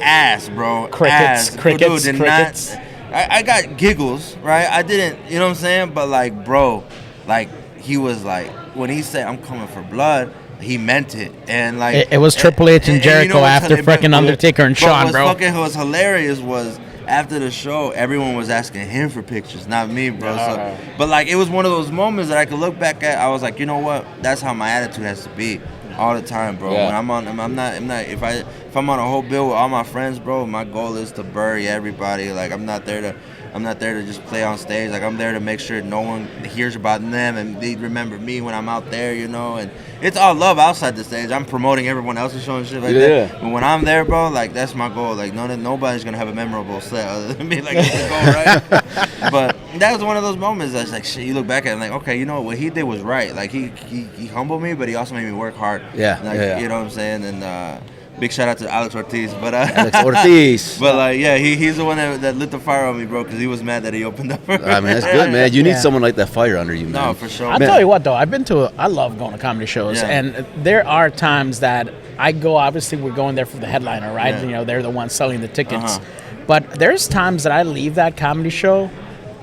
[SPEAKER 3] Ass, bro.
[SPEAKER 2] Crickets.
[SPEAKER 3] Dude, not. I got giggles, right? I didn't, you know what I'm saying? But like, bro, like he was like, when he said I'm coming for blood, he meant it. And like
[SPEAKER 2] it was Triple H and Jericho
[SPEAKER 3] you know
[SPEAKER 2] after freaking Undertaker and Shawn, bro.
[SPEAKER 3] What was hilarious was after the show, everyone was asking him for pictures, not me, bro. So, but like it was one of those moments that I could look back at. I was like, you know what? That's how my attitude has to be all the time, bro.
[SPEAKER 1] Yeah.
[SPEAKER 3] When I'm not. If I'm on a whole bill with all my friends, bro, my goal is to bury everybody. Like I'm not there to just play on stage. Like I'm there to make sure no one hears about them and they remember me when I'm out there, you know. And it's all love outside the stage. I'm promoting everyone else's show and shit like that. But when I'm there, bro, like that's my goal. Like nobody's gonna have a memorable set other than me. Like it's the goal, right? But that was one of those moments that's like shit. You look back at it and like, okay, you know what he did was right. Like he humbled me, but he also made me work hard.
[SPEAKER 1] Yeah,
[SPEAKER 3] like, you know what I'm saying? And big shout out to Alex Ortiz, but
[SPEAKER 1] Alex Ortiz.
[SPEAKER 3] but like, yeah, he's the one that lit the fire on me, bro, because he was mad that he opened up.
[SPEAKER 1] I mean, that's good, man. You need someone like that fire under you, man.
[SPEAKER 3] No, for sure.
[SPEAKER 2] I'll tell you what, though. I love going to comedy shows, and there are times that I go. Obviously, we're going there for the headliner, right?
[SPEAKER 3] Yeah.
[SPEAKER 2] You know, they're the ones selling the tickets. But there's times that I leave that comedy show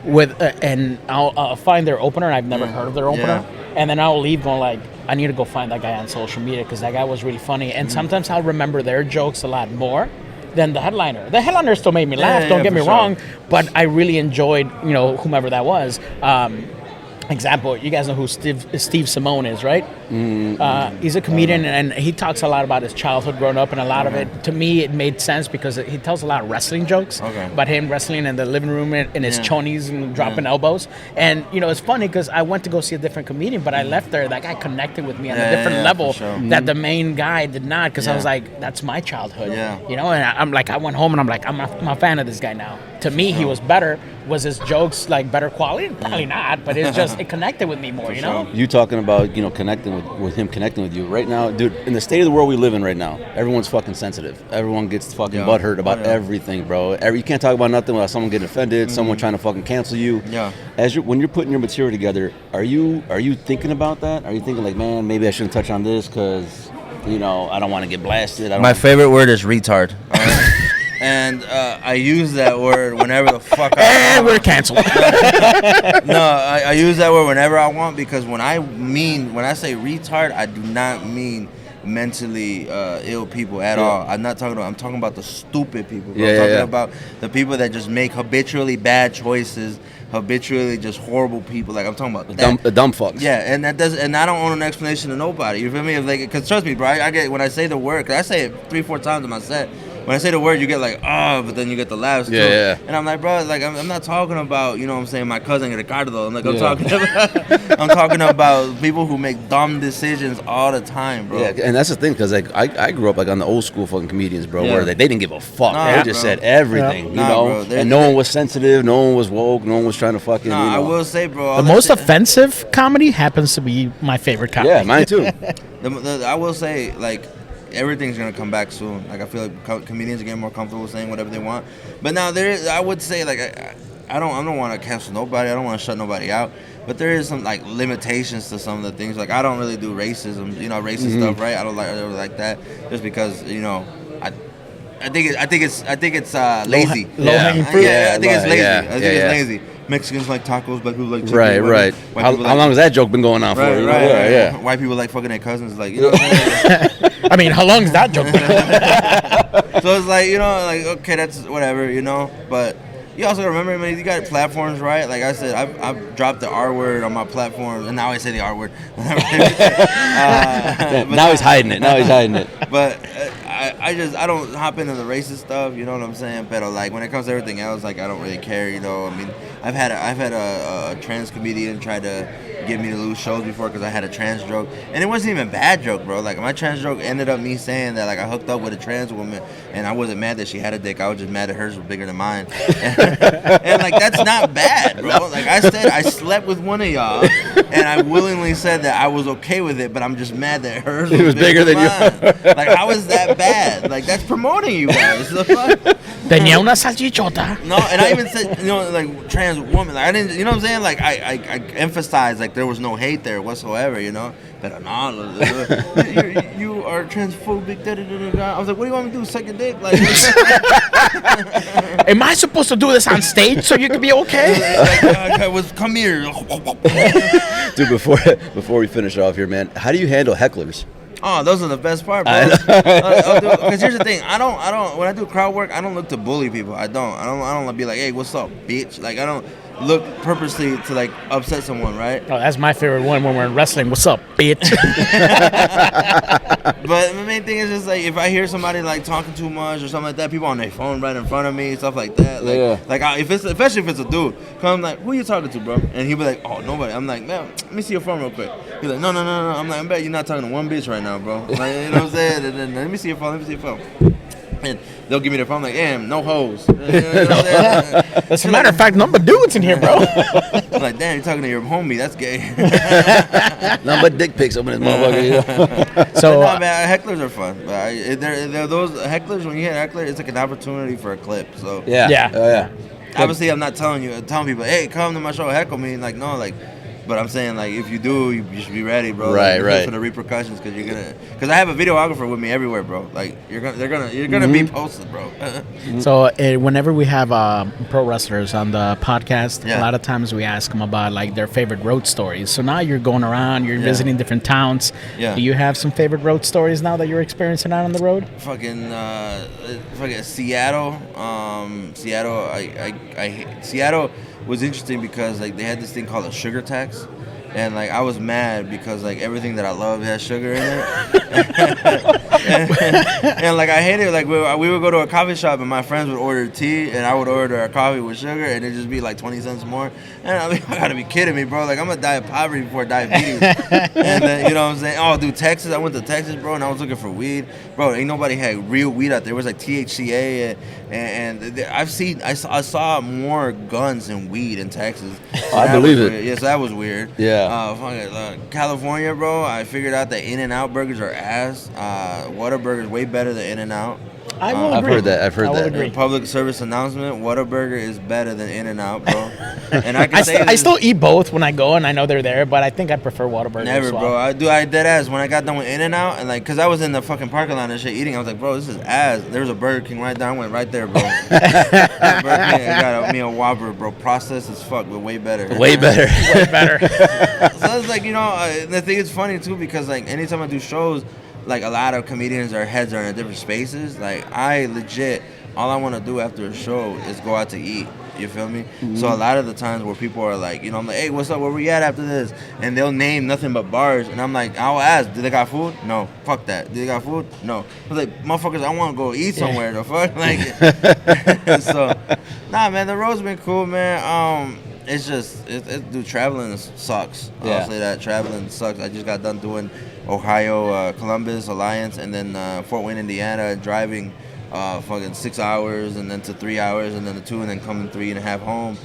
[SPEAKER 2] with, and I'll find their opener. And I've never heard of their opener, and then I'll leave going like, I need to go find that guy on social media because that guy was really funny. And sometimes I'll remember their jokes a lot more than the headliner. The headliner still made me laugh, don't get me wrong, but I really enjoyed, whomever that was. Example, you guys know who Steve Simone is, right? He's a comedian, and he talks a lot about his childhood growing up, and a lot of it, to me, it made sense because he tells a lot of wrestling jokes about him wrestling in the living room in his chonies and dropping elbows. And, it's funny because I went to go see a different comedian, but I left there, that guy connected with me on a different level that the main guy did not, because I was like, that's my childhood. And I'm like, I went home and I'm like, I'm a fan of this guy now. To me, he was better. Was his jokes like better quality? Probably not, but it's just, it connected with me more,
[SPEAKER 1] You talking about, connecting with him connecting with you. Right now, dude, in the state of the world we live in right now, everyone's fucking sensitive. Everyone gets fucking butthurt about everything, bro. You can't talk about nothing without someone getting offended, someone trying to fucking cancel you. When you're putting your material together, are you thinking about that? Are you thinking like, man, maybe I shouldn't touch on this because, I don't want to get blasted?
[SPEAKER 3] My favorite word is retard. And I use that word whenever the fuck I want.
[SPEAKER 2] We're canceled.
[SPEAKER 3] No, I use that word whenever I want because when I say retard, I do not mean mentally ill people at all. I'm talking about the stupid people. I'm talking about the people that just make habitually bad choices, habitually just horrible people. Like I'm talking about
[SPEAKER 1] the dumb fucks.
[SPEAKER 3] Yeah, and I don't own an explanation to nobody. You feel me? Because trust me, bro, I get when I say the word, 'cause I say it 3-4 times in my set. When I say the word, you get like, but then you get the laughs too. And I'm like, bro, like I'm not talking about, what I'm saying, my cousin Ricardo. I'm like, I'm talking about people who make dumb decisions all the time, bro.
[SPEAKER 1] Yeah, and that's the thing, because like I grew up like on the old school fucking comedians, bro, where they didn't give a fuck. They just said everything,
[SPEAKER 3] bro,
[SPEAKER 1] and no one was sensitive, no one was woke, no one was trying to fucking.
[SPEAKER 3] I will say, bro,
[SPEAKER 2] the most offensive comedy happens to be my favorite comedy.
[SPEAKER 1] Yeah, mine too.
[SPEAKER 3] I will say, like, everything's gonna come back soon. Like I feel like comedians are getting more comfortable saying whatever they want. But now I would say like I don't want to cancel nobody. I don't want to shut nobody out. But there is some like limitations to some of the things. Like I don't really do racism, racist stuff, right? I don't like that just because I think it's lazy.
[SPEAKER 2] Low hanging fruit.
[SPEAKER 3] Yeah, I think it's lazy.
[SPEAKER 1] Yeah,
[SPEAKER 3] I think it's lazy. Mexicans like tacos, black people like chicken.
[SPEAKER 1] Right. How long has that joke been going on for?
[SPEAKER 3] Right.
[SPEAKER 1] Yeah.
[SPEAKER 3] White people like fucking their cousins, like, what I'm saying?
[SPEAKER 2] I mean, how long is that joke been?
[SPEAKER 3] So it's like, like, okay, that's whatever, but you also remember, man, you got platforms, right? Like I said, I've dropped the R word on my platform, and now I say the R word.
[SPEAKER 1] Now he's hiding it.
[SPEAKER 3] But I don't hop into the racist stuff, you know what I'm saying? But like when it comes to everything else, like I don't really care, I mean, I've had a trans comedian try to get me to lose shows before because I had a trans joke, and it wasn't even a bad joke, bro. Like my trans joke ended up me saying that like I hooked up with a trans woman, and I wasn't mad that she had a dick. I was just mad that hers was bigger than mine, and like that's not bad, bro. Like I said, I slept with one of y'all, and I willingly said that I was okay with it, but I'm just mad that hers was bigger than mine. Like how is that bad? Like that's promoting you guys.
[SPEAKER 2] Tenía una salchichota.
[SPEAKER 3] No, and I even said, like trans woman. Like I didn't, you know what I'm saying? Like I emphasized like there was no hate there whatsoever, But no, you are transphobic. I was like, what do you want me to do? Suck your dick? Like,
[SPEAKER 2] am I supposed to do this on stage so you can be okay?
[SPEAKER 3] Come here,
[SPEAKER 1] dude. Before we finish off here, man, how do you handle hecklers?
[SPEAKER 3] Oh, those are the best part, bro. Because here's the thing, I don't. When I do crowd work, I don't look to bully people. I don't be like, hey, what's up, bitch? Like, I don't look purposely to like upset someone, right?
[SPEAKER 2] Oh, that's my favorite one when we're in wrestling. What's up, bitch?
[SPEAKER 3] But the main thing is just like if I hear somebody like talking too much or something like that, people on their phone right in front of me, stuff like that. Like, if it's especially if it's a dude, come like, who you talking to, bro? And he'll be like, oh, nobody. I'm like, man, let me see your phone real quick. He's like, no. I'm like, I bet you're not talking to one bitch right now, bro. Like, you know what I'm saying? And then, let me see your phone. And they'll give me their phone. I'm like, damn, no hoes. You know what I'm saying?
[SPEAKER 2] As a matter of fact, number dudes in here, bro.
[SPEAKER 3] I'm like, damn, you're talking to your homie. That's gay.
[SPEAKER 1] Nothing but dick pics up in this motherfucker. You know?
[SPEAKER 3] So, no, man, hecklers are fun. But they're those hecklers, when you hit a heckler, it's like an opportunity for a clip. So
[SPEAKER 2] Yeah.
[SPEAKER 3] obviously, I'm not telling people, hey, come to my show, heckle me. Like, no, like, but I'm saying, like, if you do, you should be ready, bro.
[SPEAKER 1] Right,
[SPEAKER 3] like,
[SPEAKER 1] right.
[SPEAKER 3] For the repercussions, because I have a videographer with me everywhere, bro. Like, you're gonna be posted, bro.
[SPEAKER 2] So whenever we have pro wrestlers on the podcast,
[SPEAKER 3] Yeah.
[SPEAKER 2] a lot of times we ask them about like their favorite road stories. So now you're going around, you're visiting different towns.
[SPEAKER 3] Yeah.
[SPEAKER 2] Do you have some favorite road stories now that you're experiencing out on the road?
[SPEAKER 3] fucking Seattle. Seattle was interesting because like they had this thing called a sugar tax, and like I was mad because like everything that I love has sugar in it. and like I hated it. Like we would go to a coffee shop and my friends would order tea and I would order a coffee with sugar and it'd just be like 20 cents more. And I mean, I gotta be kidding me, bro. Like I'm gonna die of poverty before diabetes. And then, you know what I'm saying? Oh, dude, Texas. I went to Texas, bro, and I was looking for weed, bro. Ain't nobody had real weed out there. It was like THCA and I saw more guns than weed in Texas.
[SPEAKER 1] I believe it.
[SPEAKER 3] Yes, that was weird.
[SPEAKER 1] Yeah.
[SPEAKER 3] California, bro. I figured out that In-N-Out burgers are ass. Whataburger is way better than In-N-Out.
[SPEAKER 2] I will
[SPEAKER 1] I've
[SPEAKER 2] agree.
[SPEAKER 1] heard that.
[SPEAKER 2] I will agree.
[SPEAKER 3] Public service announcement: Whataburger is better than In-N-Out, bro. And I can
[SPEAKER 2] I,
[SPEAKER 3] say
[SPEAKER 2] I
[SPEAKER 3] this-
[SPEAKER 2] still eat both when I go, and I know they're there, but I think I prefer Whataburger.
[SPEAKER 3] Never,
[SPEAKER 2] as well.
[SPEAKER 3] bro. I dead ass. When I got done with In-N-Out, and like, cause I was in the fucking parking lot and shit eating, I was like, bro, this is ass. There was a Burger King right there. I went right there, bro. Burger King, I got me a Whopper, bro. Processed as fuck, but way better.
[SPEAKER 1] Way better.
[SPEAKER 2] Way better.
[SPEAKER 3] So it's like, you know, the thing is funny too because like anytime I do shows, like a lot of comedians, their heads are in different spaces. Like I legit, all I want to do after a show is go out to eat. You feel me? Mm-hmm. So a lot of the times where people are like, you know, I'm like, hey, what's up? Where we at after this? And they'll name nothing but bars. And I'm like, I'll ask, do they got food? No. Fuck that. Do they got food? No. I was like, motherfuckers, I want to go eat somewhere. The fuck? Like, so, nah, man, the road's been cool, man. It's just, dude, traveling sucks. I'll say that. Traveling sucks. I just got done doing Ohio, Columbus, Alliance, and then Fort Wayne, Indiana, driving fucking 6 hours and then to 3 hours and then to 2 and then coming 3.5 home.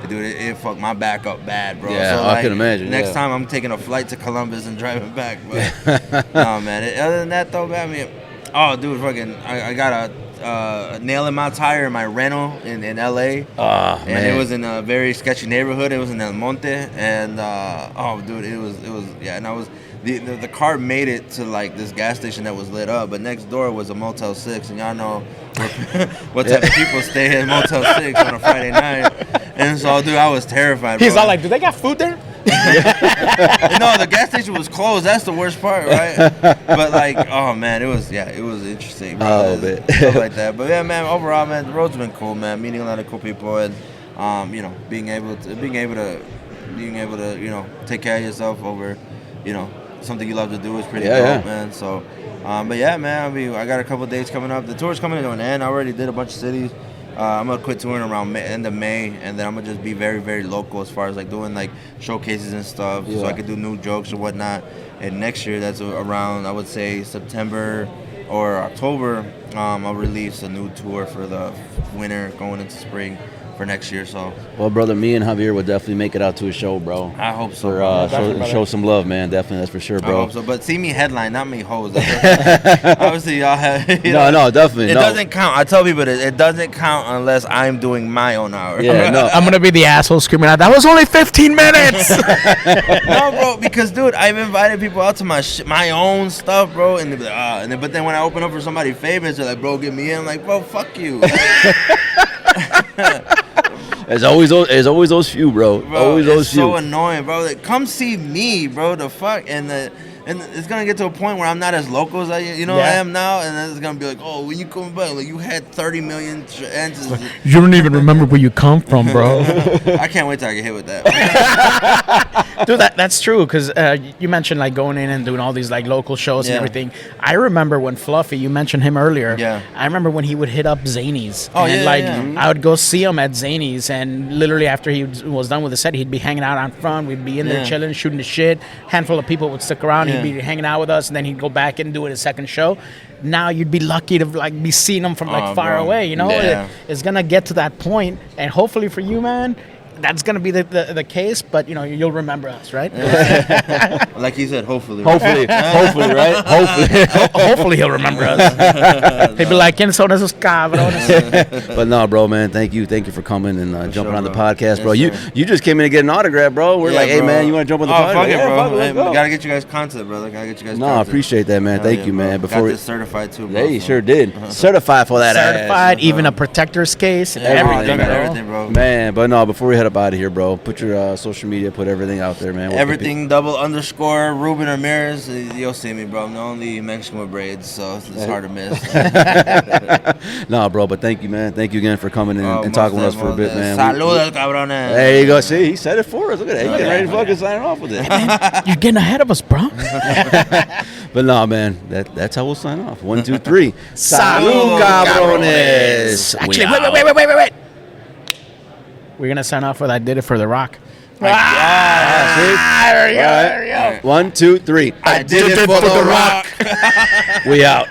[SPEAKER 3] Dude, it fucked my back up bad, bro.
[SPEAKER 1] Yeah,
[SPEAKER 3] so,
[SPEAKER 1] I can imagine.
[SPEAKER 3] Next time I'm taking a flight to Columbus and driving back. But no, man. Other than that, though, man, I mean, oh, dude, fucking, I got a nail in my tire in my rental in LA.
[SPEAKER 1] Oh,
[SPEAKER 3] and
[SPEAKER 1] man.
[SPEAKER 3] it was in a very sketchy neighborhood. It was in El Monte. And, oh, dude, it was, yeah, and I was, the car made it to like this gas station that was lit up, but next door was a Motel 6, and y'all know what type of people stay at Motel 6 on a Friday night. And so, dude, I was terrified.
[SPEAKER 2] He's
[SPEAKER 3] bro.
[SPEAKER 2] all like, do they got food there?
[SPEAKER 3] No, the gas station was closed. That's the worst part, right? But like, oh man, it was interesting, bro.
[SPEAKER 1] Oh, man.
[SPEAKER 3] Stuff like that. But yeah, man, overall, man, the road's been cool, man. Meeting a lot of cool people and you know, being able to, you know, take care of yourself over, you know, something you love to do is pretty dope, man. So, but yeah, man, I mean, I got a couple dates coming up. The tour's coming to an end. I already did a bunch of cities. I'm gonna quit touring around end of May, and then I'm gonna just be very, very local as far as like doing like showcases and stuff, so I could do new jokes or whatnot. And next year, that's around, I would say September or October, I'll release a new tour for the winter going into spring for next year. So,
[SPEAKER 1] Well, brother, me and Javier will definitely make it out to a show, bro.
[SPEAKER 3] I hope so.
[SPEAKER 1] For, show some love, man. Definitely, that's for sure,
[SPEAKER 3] I
[SPEAKER 1] bro.
[SPEAKER 3] hope so, but see me headline, not me host. Obviously, y'all have.
[SPEAKER 1] No, definitely.
[SPEAKER 3] It doesn't count. I tell people it doesn't count unless I'm doing my own hour.
[SPEAKER 1] Yeah, no.
[SPEAKER 2] I'm gonna be the asshole screaming out, that was only 15 minutes.
[SPEAKER 3] No, bro, because dude, I've invited people out to my own stuff, bro, and they be like, but then when I open up for somebody famous, they're like, bro, get me in. I'm like, bro, fuck you.
[SPEAKER 1] There's always those few, bro.
[SPEAKER 3] Bro,
[SPEAKER 1] Always those
[SPEAKER 3] it's
[SPEAKER 1] few.
[SPEAKER 3] so annoying, bro. Like, come see me, bro. The fuck, and and it's gonna get to a point where I'm not as local as I am now, and then it's gonna be like, oh, when you come back, like you had 30 million chances.
[SPEAKER 2] You don't even remember where you come from, bro.
[SPEAKER 3] I can't wait till I get hit with that.
[SPEAKER 2] Dude, that's true, because you mentioned like going in and doing all these like local shows and everything. I remember when Fluffy, you mentioned him earlier.
[SPEAKER 3] Yeah.
[SPEAKER 2] I remember when he would hit up Zanies.
[SPEAKER 3] Oh,
[SPEAKER 2] and
[SPEAKER 3] yeah.
[SPEAKER 2] I would go see him at Zanies, and literally after he was done with the set, he'd be hanging out on front. We'd be in there chilling, shooting the shit. Handful of people would stick around. He'd be hanging out with us, and then he'd go back and do his second show. Now you'd be lucky to like be seeing him from like far away. You know, it's gonna get to that point, and hopefully for you, man, that's gonna be the case. But you know, you'll remember us, right?
[SPEAKER 3] Like he said, hopefully,
[SPEAKER 1] Hopefully, right?
[SPEAKER 2] Hopefully he'll remember us. He'll be like, "¿Quiénes son esos cabrones?"
[SPEAKER 1] But no, bro, man, thank you for coming and jumping on the
[SPEAKER 3] bro.
[SPEAKER 1] podcast,
[SPEAKER 3] Yes,
[SPEAKER 1] bro.
[SPEAKER 3] sir.
[SPEAKER 1] You just came in to get an autograph, bro. We're like, hey,
[SPEAKER 3] bro.
[SPEAKER 1] man, you want to jump on the podcast?
[SPEAKER 3] Fuck it, bro.
[SPEAKER 1] Fuck it, let's
[SPEAKER 3] Hey,
[SPEAKER 1] go.
[SPEAKER 3] gotta get you guys content, brother. Gotta get you guys.
[SPEAKER 1] No, I
[SPEAKER 3] content.
[SPEAKER 1] appreciate that, man.
[SPEAKER 3] Hell
[SPEAKER 1] Thank
[SPEAKER 3] yeah,
[SPEAKER 1] you, man.
[SPEAKER 3] bro.
[SPEAKER 1] Before
[SPEAKER 3] got this certified too, bro.
[SPEAKER 1] yeah, you sure did. Certified for that
[SPEAKER 2] Certified,
[SPEAKER 1] ass.
[SPEAKER 2] even a protector's case, and
[SPEAKER 1] Everything,
[SPEAKER 2] everything,
[SPEAKER 1] bro.
[SPEAKER 3] everything, bro.
[SPEAKER 1] Man, but no, before we head up out of here, bro, put your social media, put everything out there, man.
[SPEAKER 3] Everything __ Ruben Ramirez. You'll see me, bro. I'm the only Mexican with braids, so it's hard to miss.
[SPEAKER 1] No, bro, but thank you, man. Thank you again for coming in and talking with us for a bit, man.
[SPEAKER 3] Saludos, cabrones.
[SPEAKER 1] There you go. See, he said it for us. Look at that. He's getting ready to fucking sign off with it.
[SPEAKER 2] You're getting ahead of us, bro.
[SPEAKER 1] But no, man, that's how we'll sign off. 1, 2, 3.
[SPEAKER 3] Salud,
[SPEAKER 1] cabrones.
[SPEAKER 2] Actually,
[SPEAKER 1] We out.
[SPEAKER 2] wait. We're gonna sign off with "I Did It for the Rock."
[SPEAKER 1] There you go. 1, 2, 3.
[SPEAKER 3] I did it for the rock.
[SPEAKER 1] We out.